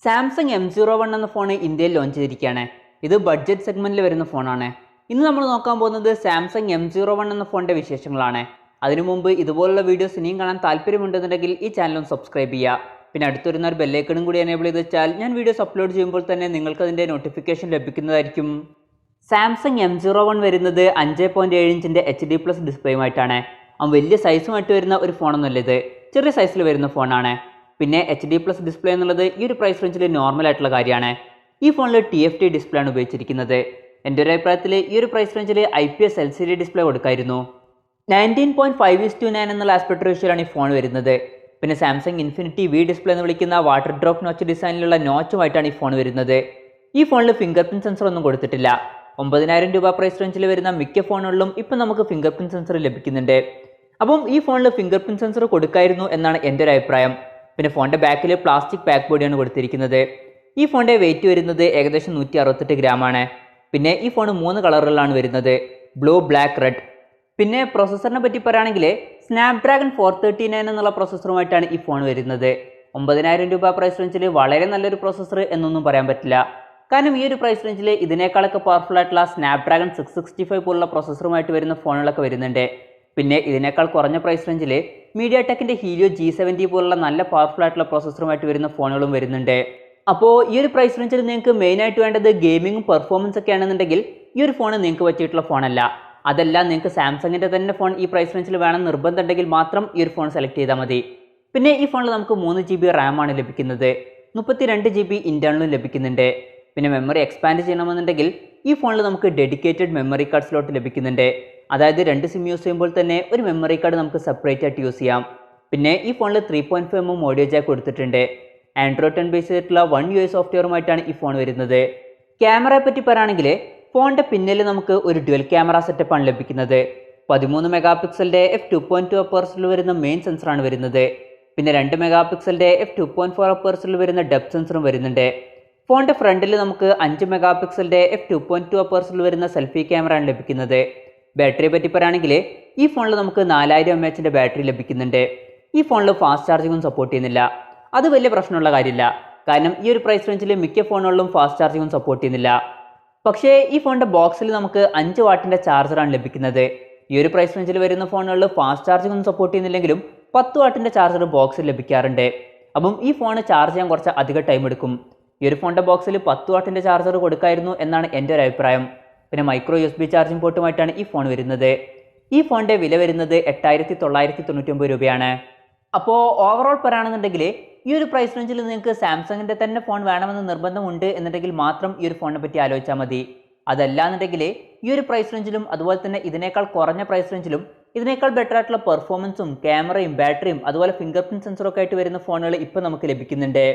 Samsung M01 എന്ന phone ഇന്ത്യയിൽ launch ചെയ്തിരിക്കുകയാണ്. ഇത് ബഡ്ജറ്റ് സെഗ്മെന്റിൽ വരുന്ന ഫോണാണ്. ഇന്ന് നമ്മൾ നോക്കാൻ പോകുന്നത് സാംസങ് M01 എന്ന ഫോണിന്റെ വിശേഷങ്ങളാണ്. അതിനു മുമ്പ് ഇതുപോലുള്ള വീഡിയോസ് ഇനിയും കാണാൻ താല്പര്യമുണ്ടെന്നുണ്ടെങ്കിൽ ഈ ചാനൽ ഒന്ന് സബ്സ്ക്രൈബ് ചെയ്യുക. പിന്നെ അടുത്തൊരുന്ന ഒരു ബെല്ലൈക്കണും കൂടി എനേബിൾ ചെയ്ത് വെച്ചാൽ ഞാൻ വീഡിയോസ് അപ്ലോഡ് ചെയ്യുമ്പോൾ തന്നെ നിങ്ങൾക്ക് അതിൻ്റെ നോട്ടിഫിക്കേഷൻ ലഭിക്കുന്നതായിരിക്കും. സാംസങ് M01 വരുന്നത് 5.7 ഇഞ്ചിൻ്റെ HD+ ഡിസ്പ്ലേയുമായിട്ടാണ്. വലിയ സൈസുമായിട്ട് വരുന്ന ഒരു ഫോണൊന്നുമല്ല, ഇത് ചെറിയ സൈസിൽ വരുന്ന ഫോണാണ്. പിന്നെ HD+ ഡിസ്പ്ലേ എന്നുള്ളത് ഈ ഒരു പ്രൈസ് റേഞ്ചിൽ നോർമൽ ആയിട്ടുള്ള കാര്യമാണ്. ഈ ഫോണിൽ TFT ഡിസ്പ്ലേ ആണ് ഉപയോഗിച്ചിരിക്കുന്നത്. എൻ്റെ ഒരു അഭിപ്രായത്തിൽ ഈ ഒരു പ്രൈസ് റേഞ്ചിൽ IPS LCD ഡിസ്പ്ലേ കൊടുക്കായിരുന്നു. 19.5:9 എന്നുള്ള ആസ്പെക്ട് റേഷ്യോയിലാണ് ഈ ഫോൺ വരുന്നത്. പിന്നെ സാംസങ് ഇൻഫിനിറ്റി V ഡിസ്പ്ലേ എന്ന് വിളിക്കുന്ന വാട്ടർ ഡ്രോപ്പ് നോച്ച് ഡിസൈനിലുള്ള നോച്ചുമായിട്ടാണ് ഈ ഫോൺ വരുന്നത്. ഈ ഫോണിൽ ഫിംഗർ പ്രിന്റ് സെൻസർ ഒന്നും കൊടുത്തിട്ടില്ല. 9,000 രൂപ പ്രൈസ് റേഞ്ചിൽ വരുന്ന മിക്ക ഫോണുകളിലും ഇപ്പം നമുക്ക് ഫിംഗർ പ്രിന്റ് സെൻസർ ലഭിക്കുന്നുണ്ട്. അപ്പം ഈ ഫോണിൽ ഫിംഗർ പ്രിന്റ് സെൻസർ കൊടുക്കായിരുന്നു എന്നാണ് എൻ്റെ ഒരു അഭിപ്രായം. പിന്നെ ഫോണിൻ്റെ ബാക്കിൽ പ്ലാസ്റ്റിക് ബാക്ക് ബോഡിയാണ് കൊടുത്തിരിക്കുന്നത്. ഈ ഫോണിൻ്റെ വെയിറ്റ് വരുന്നത് ഏകദേശം 168 ഗ്രാമാണ്. പിന്നെ ഈ ഫോൺ 3 കളറുകളിലാണ് വരുന്നത്, ബ്ലൂ, ബ്ലാക്ക്, റെഡ്. പിന്നെ പ്രൊസസ്സറിനെ പറ്റി പറയുകയാണെങ്കിൽ സ്നാപ്ഡ്രാഗൺ 439 എന്നുള്ള പ്രൊസസ്സറുമായിട്ടാണ് ഈ ഫോൺ വരുന്നത്. 9,000 രൂപ പ്രൈസ് റേഞ്ചിൽ വളരെ നല്ലൊരു പ്രൊസസ്സർ എന്നൊന്നും പറയാൻ പറ്റില്ല. കാരണം ഈ ഒരു പ്രൈസ് റേഞ്ചിൽ ഇതിനേക്കാളൊക്കെ പവർഫുൾ ആയിട്ടുള്ള സ്നാപ്ഡ്രാഗൺ 665 പോലുള്ള പ്രൊസസ്സറുമായിട്ട് വരുന്ന ഫോണുകളൊക്കെ വരുന്നുണ്ട്. പിന്നെ ഇതിനേക്കാൾ കുറഞ്ഞ പ്രൈസ് റേഞ്ചിൽ മീഡിയാടെക്കിൻ്റെ ഹീലിയോ G70 പോലുള്ള നല്ല പവർഫുൾ ആയിട്ടുള്ള പ്രൊസസ്സറുമായിട്ട് വരുന്ന ഫോണുകളും വരുന്നുണ്ട്. അപ്പോൾ ഈ ഒരു പ്രൈസ് റേഞ്ചിൽ നിങ്ങൾക്ക് മെയിനായിട്ട് വേണ്ടത് ഗെയിമിങ്ങും പെർഫോമൻസ് ഒക്കെ ആണെന്നുണ്ടെങ്കിൽ ഈ ഒരു ഫോൺ നിങ്ങൾക്ക് പറ്റിയിട്ടുള്ള ഫോണല്ല. അതല്ല, നിങ്ങൾക്ക് സാംസങ്ങിൻ്റെ തന്നെ ഫോൺ ഈ പ്രൈസ് റേഞ്ചിൽ വേണം നിർബന്ധമുണ്ടെങ്കിൽ മാത്രം ഈ ഒരു ഫോൺ സെലക്ട് ചെയ്താൽ മതി. പിന്നെ ഈ ഫോണിൽ നമുക്ക് 3 GB RAM ആണ് ലഭിക്കുന്നത്. 32 GB ഇൻറ്റേർണലും ലഭിക്കുന്നുണ്ട്. പിന്നെ മെമ്മറി എക്സ്പാൻഡ് ചെയ്യണമെന്നുണ്ടെങ്കിൽ ഈ ഫോണിൽ നമുക്ക് ഡെഡിക്കേറ്റഡ് മെമ്മറി കാർഡ് സ്ലോട്ട് ലഭിക്കുന്നുണ്ട്. അതായത് 2 സിം യൂസ് ചെയ്യുമ്പോൾ തന്നെ ഒരു മെമ്മറി കാർഡ് നമുക്ക് സെപ്പറേറ്റ് ആയിട്ട് യൂസ് ചെയ്യാം. പിന്നെ ഈ ഫോണിൽ 3.5mm ഓഡിയോ ജാക്ക് കൊടുത്തിട്ടുണ്ട്. ആൻഡ്രോയിഡ് 10 ബേസ് ചെയ്തിട്ടുള്ള 1 UI സോഫ്റ്റ്വെയറുമായിട്ടാണ് ഈ ഫോൺ വരുന്നത്. ക്യാമറയെ പറ്റി പറയുകയാണെങ്കിൽ ഫോണിൻ്റെ പിന്നിൽ നമുക്ക് ഒരു ഡ്യുവൽ ക്യാമറ സെറ്റപ്പാണ് ലഭിക്കുന്നത്. 13 മെഗാപിക്സലിൻ്റെ f2.2 അപ്പേഴ്സിൽ വരുന്ന മെയിൻ സെൻസറാണ് വരുന്നത്. പിന്നെ 2 മെഗാപിക്സലിൻ്റെ f2.4 അപ്പേഴ്സിൽ വരുന്ന ഡെപ്ത് സെൻസറും വരുന്നുണ്ട്. ഫോണിൻ്റെ ഫ്രണ്ടിൽ നമുക്ക് 5 മെഗാപിക്സലിൻ്റെ f2.2 അപ്പേഴ്സിൽ വരുന്ന സെൽഫി ക്യാമറയാണ് ലഭിക്കുന്നത്. ബാറ്ററിയെ പറ്റി പറയുകയാണെങ്കിൽ ഈ ഫോണിൽ നമുക്ക് 4000 mAh ബാറ്ററി ലഭിക്കുന്നുണ്ട്. ഈ ഫോണിൽ ഫാസ്റ്റ് ചാർജിങ്ങും സപ്പോർട്ട് ചെയ്യുന്നില്ല. അത് വലിയ പ്രശ്നമുള്ള കാര്യമില്ല, കാരണം ഈ ഒരു പ്രൈസ് റേഞ്ചിൽ മിക്ക ഫോണുകളിലും ഫാസ്റ്റ് ചാർജിങ്ങും സപ്പോർട്ട് ചെയ്യുന്നില്ല. പക്ഷേ ഈ ഫോണിൻ്റെ ബോക്സിൽ നമുക്ക് 5 വാട്ടിൻ്റെ ചാർജറാണ് ലഭിക്കുന്നത്. ഈ ഒരു പ്രൈസ് റേഞ്ചിൽ വരുന്ന ഫോണുകളിൽ ഫാസ്റ്റ് ചാർജിങ് ഒന്നും സപ്പോർട്ട് ചെയ്യുന്നില്ലെങ്കിലും 10 വാട്ടിൻ്റെ ചാർജർ ബോക്സിൽ ലഭിക്കാറുണ്ട്. അപ്പം ഈ ഫോൺ ചാർജ് ചെയ്യാൻ കുറച്ച് അധികം ടൈം എടുക്കും. ഈ ഒരു ഫോണിൻ്റെ ബോക്സിൽ 10 വാട്ടിൻ്റെ ചാർജർ കൊടുക്കായിരുന്നു എന്നാണ് എൻ്റെ ഒരു അഭിപ്രായം. പിന്നെ മൈക്രോ USB ചാർജിംഗ് പോർട്ടുമായിട്ടാണ് ഈ ഫോൺ വരുന്നത്. ഈ ഫോണിൻ്റെ വില വരുന്നത് 8,999 രൂപയാണ്. അപ്പോൾ ഓവറോൾ പറയുകയാണെന്നുണ്ടെങ്കിൽ ഈ ഒരു പ്രൈസ് റേഞ്ചിൽ നിങ്ങൾക്ക് സാംസങ്ങിൻ്റെ തന്നെ ഫോൺ വേണമെന്ന് നിർബന്ധമുണ്ട് എന്നുണ്ടെങ്കിൽ മാത്രം ഈ ഒരു ഫോണിനെ പറ്റി ആലോചിച്ചാൽ മതി. അതല്ല എന്നുണ്ടെങ്കിൽ ഈ ഒരു പ്രൈസ് റേഞ്ചിലും അതുപോലെ തന്നെ ഇതിനേക്കാൾ കുറഞ്ഞ പ്രൈസ് റേഞ്ചിലും ഇതിനേക്കാൾ ബെറ്റർ ആയിട്ടുള്ള പെർഫോമൻസും ക്യാമറയും ബാറ്ററിയും അതുപോലെ ഫിംഗർ പ്രിന്റ് സെൻസറൊക്കെ ആയിട്ട് വരുന്ന ഫോണുകൾ ഇപ്പോൾ നമുക്ക് ലഭിക്കുന്നുണ്ട്.